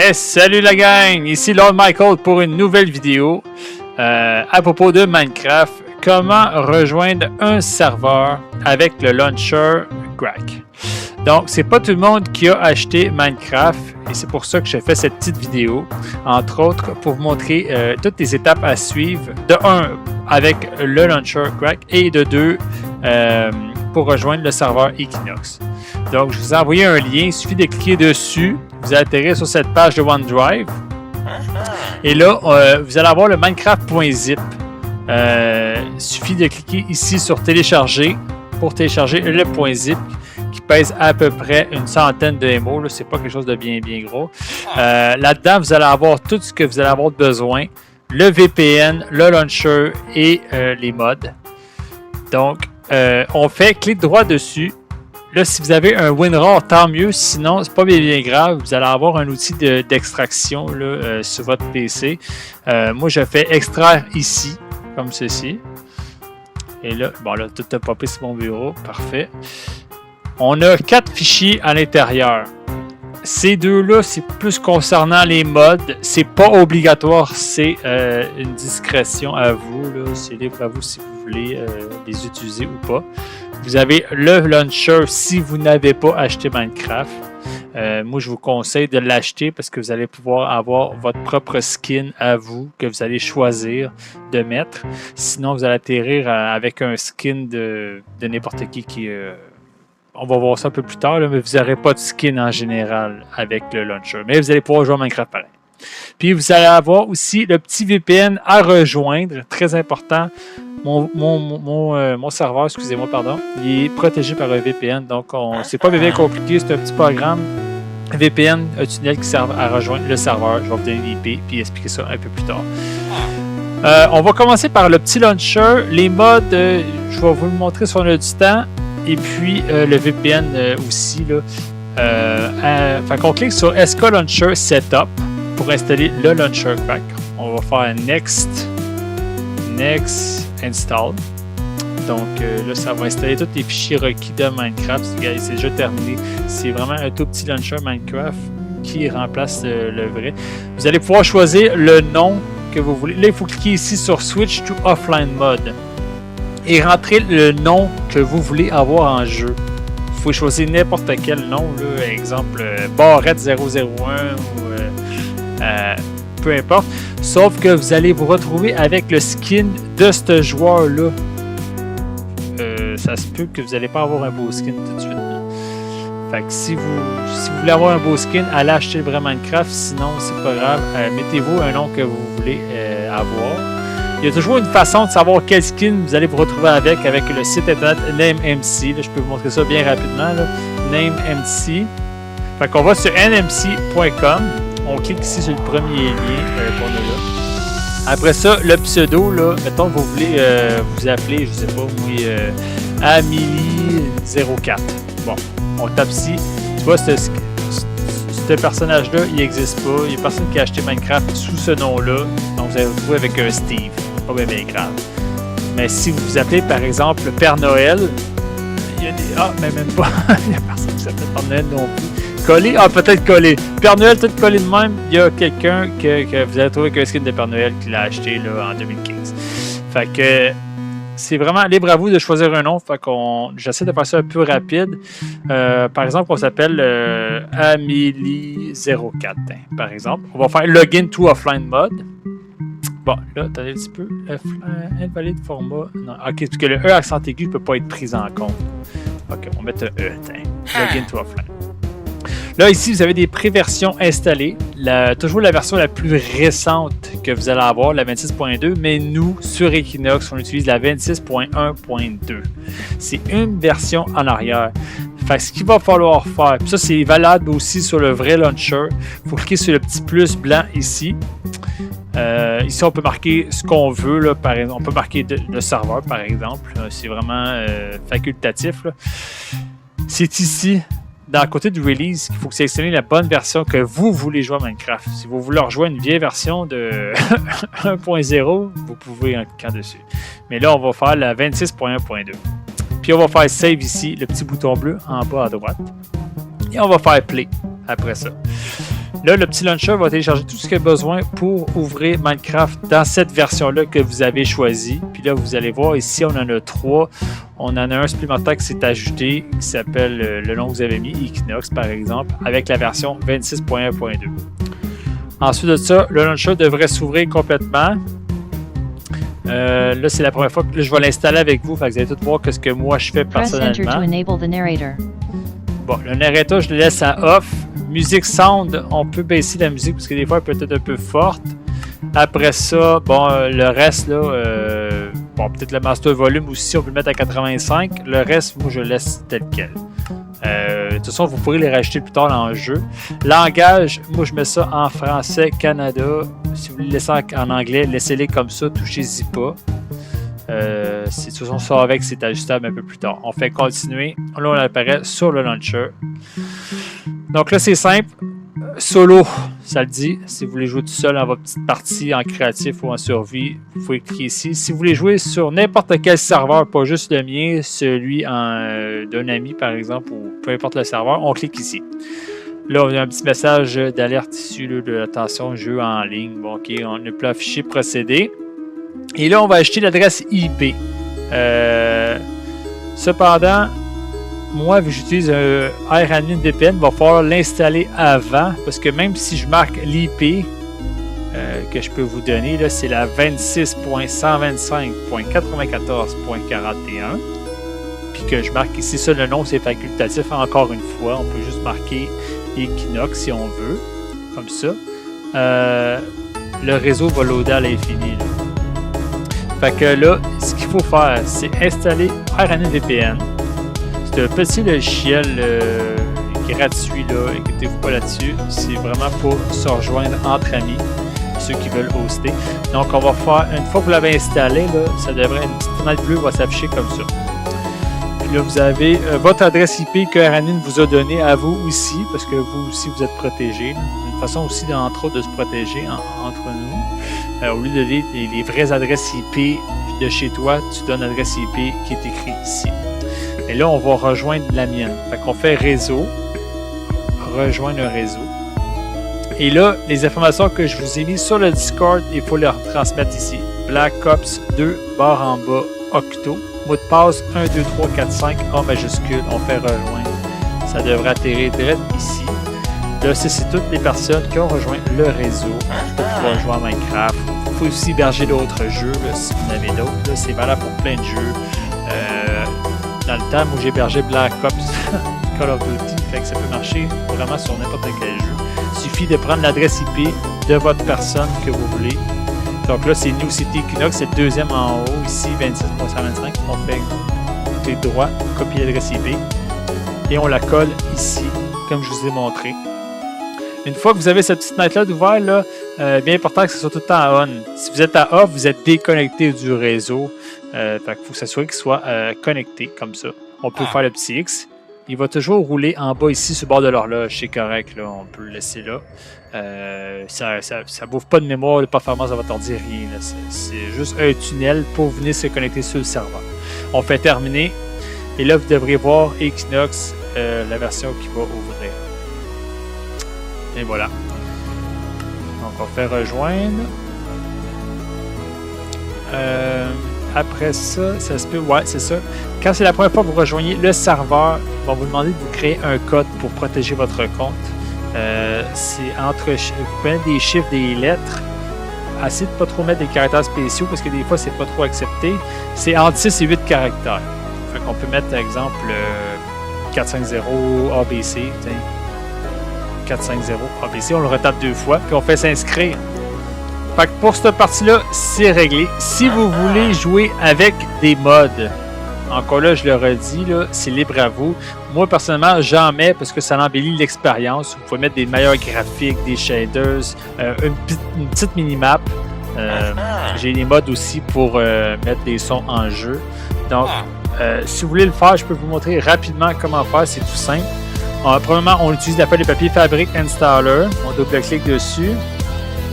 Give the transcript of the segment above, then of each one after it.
Hey, salut la gang! Ici Lord Michael pour une nouvelle vidéo à propos de Minecraft. Comment rejoindre un serveur avec le launcher Crack. Donc, c'est pas tout le monde qui a acheté Minecraft et c'est pour ça que j'ai fait cette petite vidéo, entre autres pour vous montrer toutes les étapes à suivre. De 1, avec le launcher Crack et de 2, pour rejoindre le serveur Equinox. Donc, je vous ai envoyé un lien, il suffit de cliquer dessus, vous allez atterrir sur cette page de OneDrive. Et là, vous allez avoir le Minecraft.zip. Il suffit de cliquer ici sur télécharger pour télécharger le .zip qui pèse à peu près une centaine de MO. C'est pas quelque chose de bien gros. Là-dedans, vous allez avoir tout ce que vous allez avoir besoin. Le VPN, le launcher et les mods. Donc, on fait clic droit dessus. Là, si vous avez un WinRAR, tant mieux. Sinon, c'est pas bien grave. Vous allez avoir un outil d'extraction sur votre PC. Moi, je fais extraire ici, comme ceci. Et là, bon, là, tout a popé sur mon bureau. Parfait. On a 4 fichiers à l'intérieur. Ces deux-là, c'est plus concernant les mods. C'est pas obligatoire. C'est une discrétion à vous. C'est libre à vous si vous voulez les utiliser ou pas. Vous avez le launcher si vous n'avez pas acheté Minecraft. Moi, je vous conseille de l'acheter parce que vous allez pouvoir avoir votre propre skin à vous que vous allez choisir de mettre. Sinon, vous allez atterrir avec un skin de n'importe qui on va voir ça un peu plus tard, là, mais vous n'aurez pas de skin en général avec le launcher. Mais vous allez pouvoir jouer à Minecraft pareil. Puis, vous allez avoir aussi le petit VPN à rejoindre, très important. Mon serveur, excusez-moi, pardon, il est protégé par un VPN, donc c'est pas bien compliqué, c'est un petit programme VPN, un tunnel qui sert à rejoindre le serveur. Je vais vous donner l'IP puis expliquer ça un peu plus tard. On va commencer par le petit launcher. Les mods, je vais vous le montrer si on a du temps, et puis le VPN aussi. Fait qu'on clique sur SK Launcher Setup pour installer le launcher Crack. On va faire Next Install. Donc là, ça va installer tous les fichiers requis de Minecraft. C'est déjà terminé. C'est vraiment un tout petit launcher Minecraft qui remplace le vrai. Vous allez pouvoir choisir le nom que vous voulez. Là, il faut cliquer ici sur Switch to Offline Mode et rentrer le nom que vous voulez avoir en jeu. Vous pouvez choisir n'importe quel nom. Là, exemple, Barrette 001 ou peu importe. Sauf que vous allez vous retrouver avec le skin de ce joueur-là. Ça se peut que vous n'allez pas avoir un beau skin tout de suite. Fait que si vous voulez avoir un beau skin, allez acheter le vrai Minecraft. Sinon, c'est pas grave. Mettez-vous un nom que vous voulez avoir. Il y a toujours une façon de savoir quel skin vous allez vous retrouver avec le site internet NameMC. Là, je peux vous montrer ça bien rapidement. Là. NameMC. Fait qu'on va sur nmc.com. On clique ici sur le premier lien qu'on a là. Après ça, le pseudo, là, mettons que vous voulez vous appeler, je sais pas, Amélie04. Bon, on tape ici. Tu vois, ce personnage-là, il n'existe pas. Il n'y a personne qui a acheté Minecraft sous ce nom-là. Donc, vous allez vous retrouver avec un Steve. Pas bien grave. Mais si vous vous appelez, par exemple, le Père Noël, il y a des... Ah, mais même pas. Il n'y a personne qui s'appelle Père Noël non plus. Collé? Ah, peut-être collé. Père Noël, tout collé de même. Il y a quelqu'un que vous allez trouver avec un skin de Père Noël qui l'a acheté là, en 2015. Fait que c'est vraiment libre à vous de choisir un nom. Fait qu'on j'essaie de faire ça un peu rapide. Par exemple, on s'appelle Amélie04. Par exemple, on va faire Login to Offline Mode. Bon, là, attendez un petit peu. Invalide format. Non, ok, parce que le E accent aigu ne peut pas être pris en compte. Ok, on va mettre un E. Login to Offline. Là, ici, vous avez des pré-versions installées. Toujours la version la plus récente que vous allez avoir, la 26.2, mais nous, sur Equinox, on utilise la 26.1.2. C'est une version en arrière. Fait que ce qu'il va falloir faire, puis ça, c'est valable aussi sur le vrai launcher. Il faut cliquer sur le petit plus blanc ici. Ici, on peut marquer ce qu'on veut. Là, par exemple, on peut marquer le serveur, par exemple. C'est vraiment facultatif. Là. C'est ici. Dans le côté du release, il faut sélectionner la bonne version que vous voulez jouer à Minecraft. Si vous voulez rejouer une vieille version de 1.0, vous pouvez en cliquant dessus. Mais là, on va faire la 26.1.2. Puis on va faire Save ici, le petit bouton bleu en bas à droite. Et on va faire Play après ça. Là, le petit launcher va télécharger tout ce qu'il a besoin pour ouvrir Minecraft dans cette version-là que vous avez choisie. Puis là, vous allez voir ici, on en a 3. On en a un supplémentaire qui s'est ajouté, qui s'appelle le nom que vous avez mis, Equinox par exemple, avec la version 26.1.2. Ensuite de ça, le launcher devrait s'ouvrir complètement. Là, c'est la première fois que je vais l'installer avec vous. Fait que vous allez tout voir ce que moi je fais personnellement. Bon, le narrator, je le laisse à off. Music sound, on peut baisser la musique parce que des fois, elle peut être un peu forte. Après ça, bon, le reste, là, bon, peut-être le master volume aussi, on peut le mettre à 85. Le reste, moi, je le laisse tel quel. De toute façon, vous pourrez les rajouter plus tard dans le jeu. Langage, moi, je mets ça en français, Canada. Si vous le laissez en anglais, laissez-les comme ça, touchez-y pas. De toute façon, ça avec, c'est ajustable un peu plus tard. On fait continuer. Là, on apparaît sur le launcher. Donc là, c'est simple. Solo, ça le dit. Si vous voulez jouer tout seul dans votre petite partie en créatif ou en survie, vous pouvez cliquer ici. Si vous voulez jouer sur n'importe quel serveur, pas juste le mien, celui d'un ami par exemple, ou peu importe le serveur, on clique ici. Là, on a un petit message d'alerte issu de attention, jeu en ligne. Bon, ok, on peut afficher procéder. Et là, on va ajouter l'adresse IP. Cependant, moi, vu que j'utilise un AirAdmin VPN, il va falloir l'installer avant, parce que même si je marque l'IP que je peux vous donner, là, c'est la 26.125.94.41, puis que je marque ici, ça, le nom, c'est facultatif, encore une fois, on peut juste marquer Equinox si on veut, comme ça. Le réseau va loader à l'infini, là. Fait que là, ce qu'il faut faire, c'est installer AirAdmin VPN. C'est un petit logiciel gratuit, là, inquiétez-vous pas là-dessus. C'est vraiment pour se rejoindre entre amis, ceux qui veulent hoster. Donc, on va faire, une fois que vous l'avez installé, là, ça devrait, une petite fenêtre bleue va s'afficher comme ça. Puis là, vous avez votre adresse IP que AirAdmin vous a donnée à vous aussi, parce que vous aussi, vous êtes protégé. Une façon aussi, entre autres, de se protéger entre nous. Au lieu de donner les vraies adresses IP de chez toi, tu donnes l'adresse IP qui est écrite ici. Et là, on va rejoindre la mienne. Fait qu'on fait réseau, rejoindre un réseau. Et là, les informations que je vous ai mises sur le Discord, il faut les retransmettre ici. Black Ops 2, barre en bas, octo. Mot de passe 1, 2, 3, 4, 5, A majuscule. On fait rejoindre. Ça devrait atterrir direct ici. Là, c'est toutes les personnes qui ont rejoint le réseau pour pouvoir jouer à Minecraft. Vous pouvez aussi héberger d'autres jeux, là, si vous en avez d'autres. C'est valable pour plein de jeux. Dans le temps où j'hébergeais Black Ops Call of Duty, fait que ça peut marcher vraiment sur n'importe quel jeu. Il suffit de prendre l'adresse IP de votre personne que vous voulez. Donc là, c'est New City Equinox, c'est le deuxième en haut, ici 26.125. On fait clic droit, copier l'adresse IP et on la colle ici, comme je vous ai montré. Une fois que vous avez cette petite fenêtre-là d'ouvert, là, bien important que ce soit tout le temps à on. Si vous êtes à off, vous êtes déconnecté du réseau. Fait qu'il faut s'assurer qu'il soit connecté comme ça. On peut faire le petit X. Il va toujours rouler en bas ici sur le bord de l'horloge. C'est correct, là. On peut le laisser là. Ça ne bouffe pas de mémoire, de performance de votre ordi, rien. C'est juste un tunnel pour venir se connecter sur le serveur. On fait terminer. Et là, vous devriez voir Equinox, la version qui va ouvrir. Et voilà. Donc, on fait rejoindre. Après ça, ça se peut, ouais, c'est ça. Quand c'est la première fois que vous rejoignez le serveur, ils vont vous demander de vous créer un code pour protéger votre compte. C'est entre, vous prenez des chiffres, des lettres. Essayez de ne pas trop mettre des caractères spéciaux parce que des fois, c'est pas trop accepté. C'est entre 6 et 8 caractères. Fait qu'on peut mettre, par exemple, 450 ABC. 450 ABC, on le retape 2 fois, puis on fait s'inscrire. Fait que pour cette partie-là, c'est réglé. Si vous voulez jouer avec des mods, encore là, je le redis, là, c'est libre à vous. Moi, personnellement, j'en mets parce que ça embellit l'expérience. Vous pouvez mettre des meilleurs graphiques, des shaders, une petite minimap. J'ai des mods aussi pour mettre des sons en jeu. Donc, si vous voulez le faire, je peux vous montrer rapidement comment faire. C'est tout simple. Premièrement, on utilise la feuille de papier Fabric Installer. On double-clique dessus.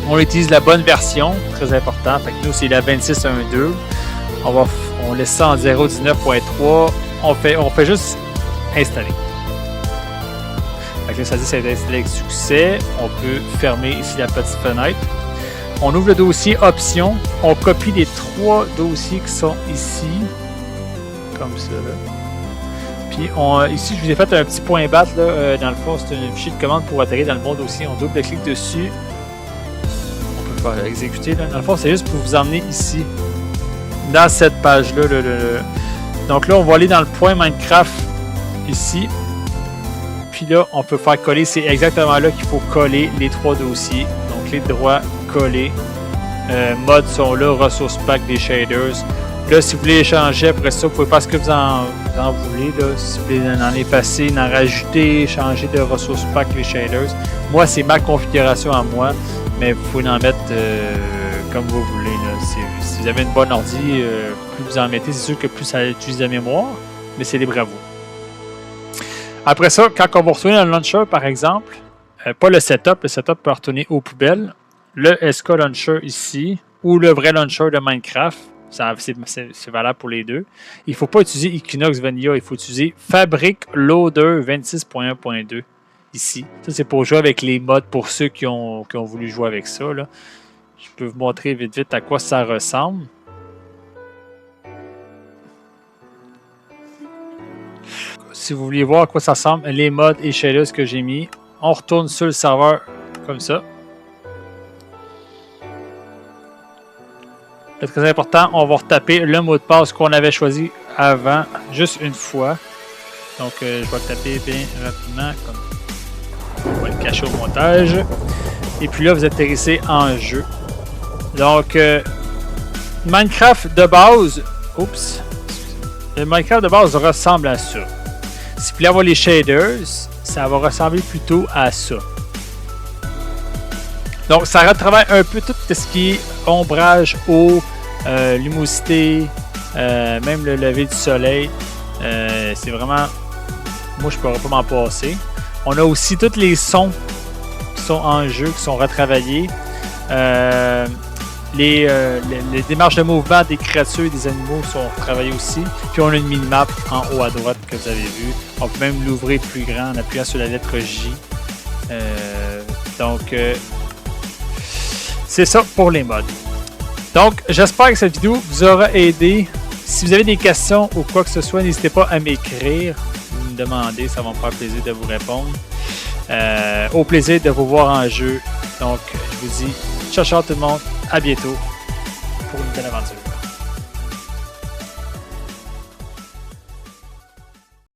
On utilise la bonne version, très important. Fait que nous, c'est la 26.1.2. On laisse ça en 0.19.3. On fait juste installer. Fait Fait que là, ça dit que ça a été installé avec succès. On peut fermer ici la petite fenêtre. On ouvre le dossier Options. On copie les 3 dossiers qui sont ici. Comme ça. Là. Puis ici, je vous ai fait un petit point bat. Là, dans le fond, c'est un fichier de commande pour atterrir dans le bon dossier. On double-clique dessus. On peut faire exécuter. Là. Dans le fond, c'est juste pour vous emmener ici. Dans cette page-là. Donc là, on va aller dans le point Minecraft ici. Puis là, on peut faire coller. C'est exactement là qu'il faut coller les 3 dossiers. Donc les droits collés. Mods sont là. Ressources pack des shaders. Là, si vous voulez échanger après ça, vous pouvez faire ce que vous en voulez. Là. Si vous voulez en effacer, en rajouter, changer de ressources pack les shaders. Moi, c'est ma configuration à moi. Mais vous pouvez en mettre comme vous voulez. Là. Si vous avez une bonne ordi, plus vous en mettez, c'est sûr que plus ça utilise de mémoire. Mais c'est libre à vous. Après ça, quand on va retourner dans le launcher, par exemple, pas le setup peut retourner aux poubelles. Le SK Launcher ici, ou le vrai launcher de Minecraft, c'est valable pour les deux. Il ne faut pas utiliser Equinox Vanilla, il faut utiliser Fabric Loader 26.1.2 ici. Ça, c'est pour jouer avec les mods pour ceux qui ont voulu jouer avec ça. Là. Je peux vous montrer vite à quoi ça ressemble. Si vous voulez voir à quoi ça ressemble, les mods et shaders que j'ai mis, on retourne sur le serveur comme ça. C'est très important, on va retaper le mot de passe qu'on avait choisi avant, juste une fois. Donc, je vais le taper bien rapidement, comme on va le cacher au montage. Et puis là, vous atterrissez en jeu. Donc, Minecraft de base, le Minecraft de base ressemble à ça. Si vous voulez avoir les shaders, ça va ressembler plutôt à ça. Donc, ça retravaille un peu tout ce qui est ombrage, eau, luminosité, même le lever du soleil. C'est vraiment... Moi, je ne pourrais pas m'en passer. On a aussi tous les sons qui sont en jeu, qui sont retravaillés. Les démarches de mouvement des créatures et des animaux sont retravaillées aussi. Puis on a une minimap en haut à droite que vous avez vu. On peut même l'ouvrir plus grand en appuyant sur la lettre J. Donc, c'est ça pour les mods. Donc, j'espère que cette vidéo vous aura aidé. Si vous avez des questions ou quoi que ce soit, n'hésitez pas à m'écrire. Vous me demandez, ça va me faire plaisir de vous répondre. Au plaisir de vous voir en jeu. Donc, je vous dis ciao ciao tout le monde. À bientôt pour une nouvelle aventure.